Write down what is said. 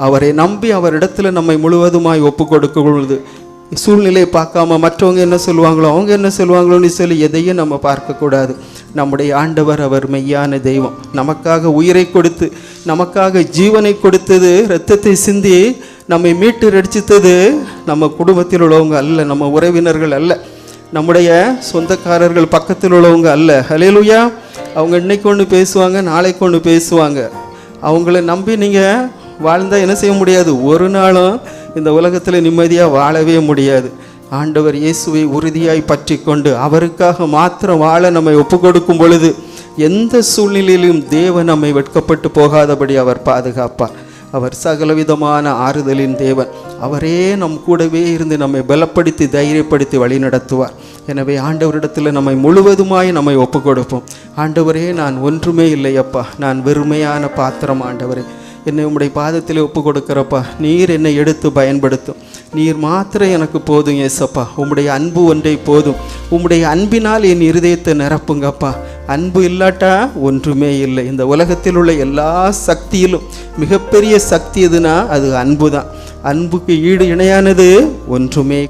அவரை நம்பி அவரிடத்துல நம்மை முழுவதுமாய் ஒப்பு கொடுக்கும் பொழுது சூழ்நிலையை பார்க்காம மற்றவங்க என்ன சொல்லுவாங்களோ அவங்க என்ன சொல்லுவாங்களோன்னு சொல்லி எதையும் நம்ம பார்க்கக்கூடாது. நம்முடைய ஆண்டவர் அவர் மெய்யான தெய்வம். நமக்காக உயிரை கொடுத்து நமக்காக ஜீவனை கொடுத்தது, இரத்தத்தை சிந்தி நம்மை மீட்டு ரட்சித்தது நம்ம குடும்பத்தில் உள்ளவங்க அல்ல, நம்ம உறவினர்கள் அல்ல, நம்முடைய சொந்தக்காரர்கள் பக்கத்தில் உள்ளவங்க அல்ல. ஹல்லேலூயா. அவங்க இன்னைக்கு ஒன்று பேசுவாங்க, நாளைக்கு ஒன்று பேசுவாங்க. அவங்கள நம்பி நீங்கள் வாழ்ந்தால் என்ன செய்ய முடியாது? ஒரு நாளும் இந்த உலகத்தில் நிம்மதியாக வாழவே முடியாது. ஆண்டவர் இயேசுவை உறுதியாய் பற்றி கொண்டு அவருக்காக மாத்திரம் வாழ நம்மை ஒப்பு கொடுக்கும் பொழுது எந்த சூழ்நிலையிலும் தேவன் நம்மை வெட்கப்பட்டு போகாதபடி அவர் பாதுகாப்பார். அவர் சகலவிதமான ஆறுதலின் தேவன். அவரே நம் கூடவே இருந்து நம்மை பலப்படுத்தி தைரியப்படுத்தி வழி நடத்துவார். எனவே ஆண்டவரிடத்தில் நம்மை முழுவதுமாய் நம்மை ஒப்பு கொடுப்போம். ஆண்டவரே, நான் ஒன்றுமே இல்லையப்பா, நான் வெறுமையான பாத்திரம். ஆண்டவரே, என்னை உம்முடைய பாதத்தில் ஒப்பு கொடுக்கிறப்பா. நீர் என்னை எடுத்து பயன்படுத்தும். நீர் மாத்திரம் எனக்கு போதும் ஏசப்பா. உம்முடைய அன்பு ஒன்றை போதும். உம்முடைய அன்பினால் என் இருதயத்தை நிரப்புங்கப்பா. அன்பு இல்லாட்டா ஒன்றுமே இல்லை. இந்த உலகத்தில் உள்ள எல்லா சக்தியிலும் மிகப்பெரிய சக்தி எதுனா அது அன்பு தான். அன்புக்கு ஈடு இணையானது ஒன்றுமே